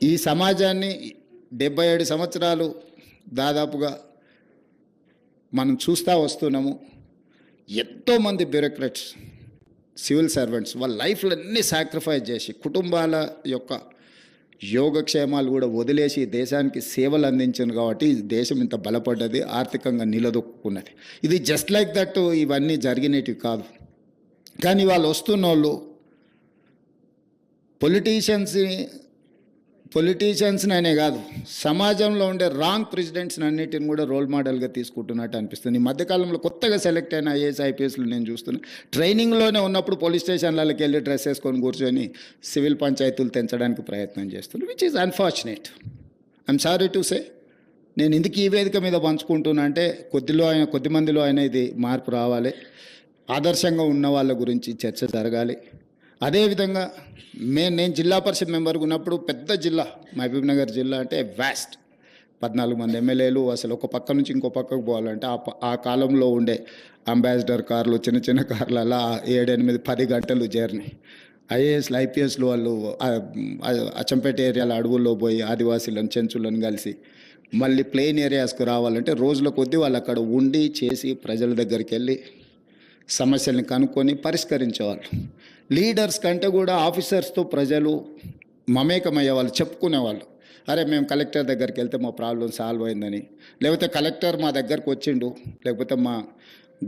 ఈ సమాజాన్ని 77 సంవత్సరాలు దాదాపుగా మనం చూస్తూ వస్తున్నాము. ఎంతోమంది బ్యూరోక్రాట్స్, సివిల్ సర్వెంట్స్ వాళ్ళ లైఫ్లో అన్నీ సాక్రిఫైస్ చేసి కుటుంబాల యొక్క యోగక్షేమాలు కూడా వదిలేసి దేశానికి సేవలు అందించారు కాబట్టి దేశం ఇంత బలపడ్డది, ఆర్థికంగా నిలదొక్కున్నది. ఇది జస్ట్ లైక్ దట్ ఇవన్నీ జరిగినవి కాదు. కానీ వాళ్ళు వస్తున్న వాళ్ళు పొలిటీషియన్స్ని అనే కాదు, సమాజంలో ఉండే రాంగ్ ప్రెసిడెంట్స్ని అన్నిటిని కూడా రోల్ మోడల్గా తీసుకుంటున్నట్టు అనిపిస్తుంది. ఈ మధ్యకాలంలో కొత్తగా సెలెక్ట్ అయిన ఐఏఎస్ ఐపీఎస్లు నేను చూస్తున్నా, ట్రైనింగ్లోనే ఉన్నప్పుడు పోలీస్ స్టేషన్లకి వెళ్ళి డ్రెస్ వేసుకొని కూర్చొని సివిల్ పంచాయతీలు తెంచడానికి ప్రయత్నం చేస్తున్నారు, which is unfortunate. I'm sorry to say. నేను ఇందుకు ఈ వేదిక మీద పంచుకుంటున్నా అంటే కొద్ది మందిలో అయినా ఇది మార్పు రావాలి, ఆదర్శంగా ఉన్న వాళ్ళ గురించి చర్చ జరగాలి. అదేవిధంగా నేను జిల్లా పరిషత్ మెంబర్గా ఉన్నప్పుడు పెద్ద జిల్లా మహబూబ్ నగర్ జిల్లా అంటే వ్యాస్ట్, 14 మంది ఎమ్మెల్యేలు, అసలు ఒక పక్క నుంచి ఇంకో పక్కకు పోవాలంటే ఆ కాలంలో ఉండే అంబాసిడర్ కార్లు, చిన్న కార్లు, అలా 7, 8, 10 గంటలు జర్నీ. ఐఏఎస్లు ఐపీఎస్లు వాళ్ళు అచ్చంపేట ఏరియాల అడవుల్లో పోయి ఆదివాసీలను చెంచులను కలిసి మళ్ళీ ప్లెయిన్ ఏరియాస్కు రావాలంటే రోజుల కొద్దీ వాళ్ళు అక్కడ ఉండి చేసి ప్రజల దగ్గరికి వెళ్ళి సమస్యల్ని కనుక్కొని పరిష్కరించేవాళ్ళు. లీడర్స్ కంటే కూడా ఆఫీసర్స్తో ప్రజలు మమేకమయ్యేవాళ్ళు, చెప్పుకునేవాళ్ళు. అరే మేము కలెక్టర్ దగ్గరికి వెళ్తే మా ప్రాబ్లం సాల్వ్ అయిందని, లేకపోతే కలెక్టర్ మా దగ్గరకు వచ్చిండు, లేకపోతే మా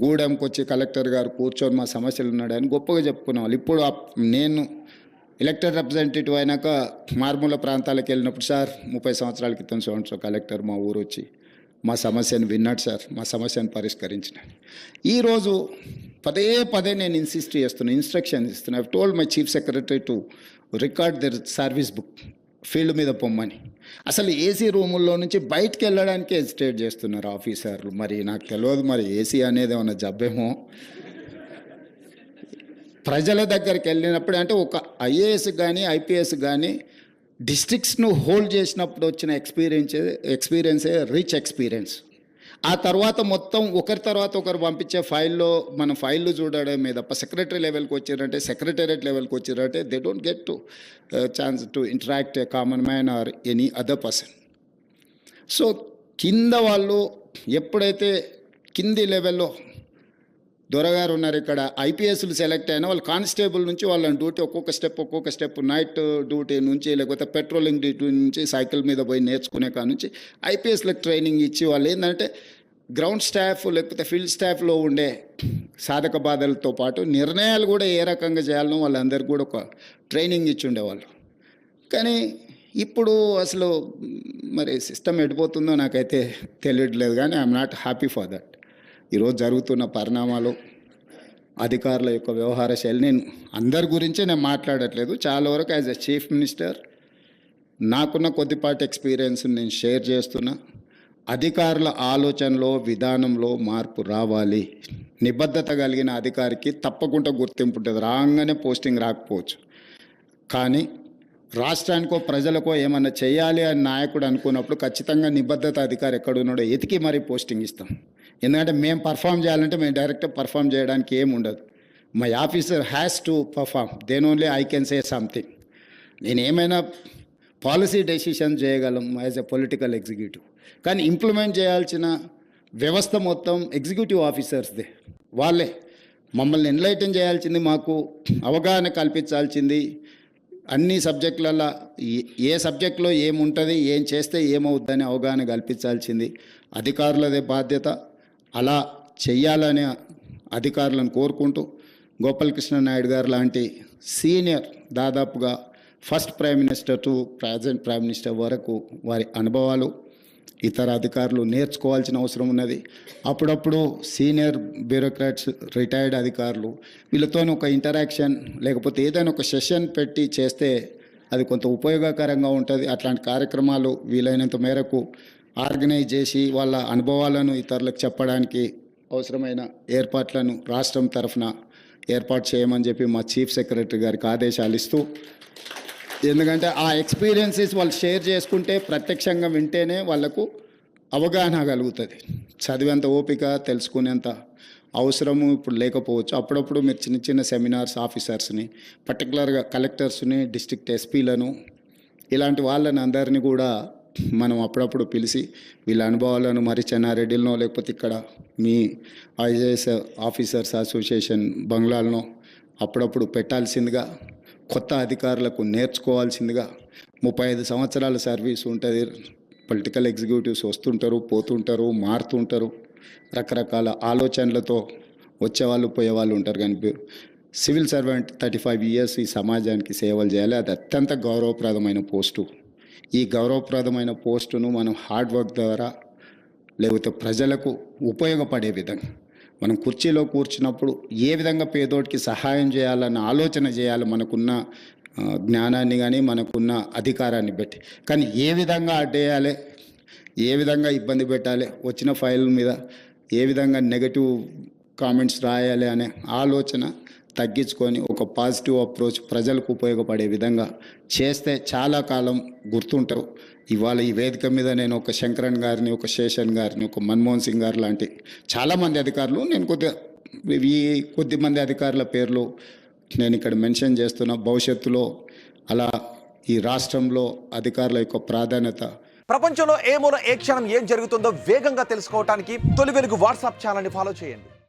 గూడెంకి వచ్చి కలెక్టర్ గారు కూర్చొని మా సమస్యలు ఉన్నాడని గొప్పగా చెప్పుకునేవాళ్ళు. ఇప్పుడు నేను ఎలక్టెడ్ రిప్రజెంటేటివ్ అయినాక మారుమూల ప్రాంతాలకు వెళ్ళినప్పుడు, సార్ 30 సంవత్సరాల క్రితం సంవత్సరం కలెక్టర్ మా ఊరు వచ్చి మా సమస్యను విన్నాడు సార్, మా సమస్యను పరిష్కరించినాను. ఈరోజు పదే నేను ఇన్స్ట్రక్షన్ ఇస్తున్నా. I told my chief secretary to record there service book, field మీద పొమ్మని. అసలు ఏసీ రూముల్లో నుంచి బయటకు వెళ్ళడానికే హెసిటేట్ చేస్తున్నారు ఆఫీసర్లు. మరి నాకు తెలియదు, మరి ఏసీ అనేది ఏమన్నా జబ్బేమో. ప్రజల దగ్గరికి వెళ్ళినప్పుడు అంటే ఒక ఐఏఎస్ కానీ ఐపీఎస్ కానీ డిస్ట్రిక్ట్స్ను హోల్డ్ చేసినప్పుడు వచ్చిన ఎక్స్పీరియన్సే రిచ్ ఎక్స్పీరియన్స్. ఆ తర్వాత మొత్తం ఒకరి తర్వాత ఒకరు పంపించే మన ఫైళ్ళు చూడడమే తప్ప సెక్రటరీ లెవెల్కి వచ్చారంటే, సెక్రటేరియట్ లెవెల్కి వచ్చారంటే they don't get to chance to interact a common man or any other person. So కింద వాళ్ళు ఎప్పుడైతే కింది లెవెల్లో దొరగారు ఉన్నారు, ఇక్కడ ఐపీఎస్లు సెలెక్ట్ అయినా వాళ్ళు కానిస్టేబుల్ నుంచి వాళ్ళని డ్యూటీ ఒక్కొక్క స్టెప్ నైట్ డ్యూటీ నుంచి, లేకపోతే పెట్రోలింగ్ డ్యూటీ నుంచి, సైకిల్ మీద పోయి నేర్చుకునే కాడ నుంచి ఐపీఎస్లకు ట్రైనింగ్ ఇచ్చి వాళ్ళు ఏంటంటే గ్రౌండ్ స్టాఫ్ లేకపోతే ఫీల్డ్ స్టాఫ్లో ఉండే సాధక బాధలతో పాటు నిర్ణయాలు కూడా ఏ రకంగా చేయాలనో వాళ్ళందరికీ కూడా ఒక ట్రైనింగ్ ఇచ్చి ఉండేవాళ్ళు. కానీ ఇప్పుడు అసలు మరి సిస్టమ్ ఎడిపోతుందో నాకైతే తెలియట్లేదు. కానీ I'm not happy for that. ఈరోజు జరుగుతున్న పరిణామాలు, అధికారుల యొక్క వ్యవహార శైలి, నేను అందరి గురించే నేను మాట్లాడట్లేదు. చాలా వరకు యాజ్ ఎ చీఫ్ మినిస్టర్ నాకున్న కొద్దిపాటి ఎక్స్పీరియన్స్ నేను షేర్ చేస్తున్నా. అధికారుల ఆలోచనలో విధానంలో మార్పు రావాలి. నిబద్ధత కలిగిన అధికారికి తప్పకుండా గుర్తింపు ఉంటుంది. రాగానే పోస్టింగ్ రాకపోవచ్చు, కానీ రాష్ట్రానికో ప్రజలకో ఏమన్నా చేయాలి అని నాయకుడు అనుకున్నప్పుడు ఖచ్చితంగా నిబద్ధత అధికారి ఎక్కడున్నాడో ఎతికి మరీ పోస్టింగ్ ఇస్తాం. ఎందుకంటే మేము పర్ఫామ్ చేయాలంటే మేము డైరెక్ట్గా పర్ఫామ్ చేయడానికి ఏమి ఉండదు. My officer has to perform, then only I can say something. నేను ఏమైనా పాలసీ డెసిషన్ చేయగలం యాజ్ ఎ పొలిటికల్ ఎగ్జిక్యూటివ్, కానీ ఇంప్లిమెంట్ చేయాల్సిన వ్యవస్థ మొత్తం ఎగ్జిక్యూటివ్ ఆఫీసర్స్దే. వాళ్ళే మమ్మల్ని ఎన్లైటన్ చేయాల్సింది, మాకు అవగాహన కల్పించాల్సింది, అన్ని సబ్జెక్టులలో ఏ సబ్జెక్టులో ఏముంటుంది, ఏం చేస్తే ఏమవుద్దని అవగాహన కల్పించాల్సింది అధికారులదే బాధ్యత. అలా చెయ్యాలనే అధికారులను కోరుకుంటూ గోపాలకృష్ణ నాయుడు గారు లాంటి సీనియర్, దాదాపుగా first prime minister to present prime minister వరకు వారి అనుభవాలు ఇతర అధికారులు నేర్చుకోవాల్సిన అవసరం ఉన్నది. అప్పుడప్పుడు సీనియర్ బ్యూరోక్రాట్స్, రిటైర్డ్ అధికారులు వీళ్ళతో ఒక ఇంటరాక్షన్ లేకపోతే ఏదైనా ఒక సెషన్ పెట్టి చేస్తే అది కొంత ఉపయోగకరంగా ఉంటుంది. అట్లాంటి కార్యక్రమాలు వీలైనంత మేరకు ఆర్గనైజ్ చేసి వాళ్ళ అనుభవాలను ఇతరులకు చెప్పడానికి అవసరమైన ఏర్పాట్లను రాష్ట్రం తరఫున ఏర్పాటు చేయమని చెప్పి మా చీఫ్ సెక్రటరీ గారికి ఆదేశాలు ఇస్తూ, ఎందుకంటే ఆ ఎక్స్పీరియన్సెస్ వాళ్ళు షేర్ చేసుకుంటే, ప్రత్యక్షంగా వింటేనే వాళ్ళకు అవగాహన కలుగుతుంది. చదివేంత ఓపిక, తెలుసుకునేంత అవసరము ఇప్పుడు లేకపోవచ్చు. అప్పుడప్పుడు మీరు చిన్న చిన్న సెమినార్స్ ఆఫీసర్స్ని, పర్టికులర్గా కలెక్టర్స్ని, డిస్ట్రిక్ట్ ఎస్పీలను ఇలాంటి వాళ్ళని అందరినీ కూడా మనం అప్పుడప్పుడు పిలిచి వీళ్ళ అనుభవాలను మరి చెన్నారెడ్డిలో లేకపోతే ఇక్కడ మీ ఐఏఎస్ ఆఫీసర్స్ అసోసియేషన్ బంగ్లాలను అప్పుడప్పుడు పెట్టాల్సిందిగా, కొత్త అధికారులకు నేర్చుకోవాల్సిందిగా. 35 సంవత్సరాల సర్వీస్ ఉంటుంది. పొలిటికల్ ఎగ్జిక్యూటివ్స్ వస్తుంటారు, పోతుంటారు, మారుతుంటారు, రకరకాల ఆలోచనలతో వచ్చేవాళ్ళు పోయేవాళ్ళు ఉంటారు. కానీ సివిల్ సర్వెంట్ 35 ఇయర్స్ ఈ సమాజానికి సేవలు చేయాలి. అది అత్యంత గౌరవప్రదమైన పోస్టు. ఈ గౌరవప్రదమైన పోస్టును మనం హార్డ్ వర్క్ ద్వారా లేకపోతే ప్రజలకు ఉపయోగపడే విధంగా మనం కుర్చీలో కూర్చున్నప్పుడు ఏ విధంగా పేదోడికి సహాయం చేయాలన్న ఆలోచన చేయాలి, మనకున్న జ్ఞానాన్ని కానీ మనకున్న అధికారాన్ని బట్టి. కానీ ఏ విధంగా అడ్డేయాలి, ఏ విధంగా ఇబ్బంది పెట్టాలి, వచ్చిన ఫైల్ మీద ఏ విధంగా నెగటివ్ కామెంట్స్ రాయాలి అనే ఆలోచన తగ్గించుకొని ఒక పాజిటివ్ అప్రోచ్ ప్రజలకు ఉపయోగపడే విధంగా చేస్తే చాలా కాలం గుర్తుంటారు. ఇవాళ ఈ వేదిక మీద నేను ఒక శంకరన్ గారిని, ఒక శేషన్ గారిని, ఒక మన్మోహన్ సింగ్ గారు లాంటి చాలామంది అధికారులు, నేను కొద్దిమంది అధికారుల పేర్లు నేను ఇక్కడ మెన్షన్ చేస్తున్నా. భవిష్యత్తులో అలా ఈ రాష్ట్రంలో అధికారుల యొక్క ప్రాధాన్యత. ప్రపంచంలో ఏ మూల ఏ క్షణం ఏం జరుగుతుందో వేగంగా తెలుసుకోవడానికి తొలి వెలుగు వాట్సాప్ ఛానల్ని ఫాలో చేయండి.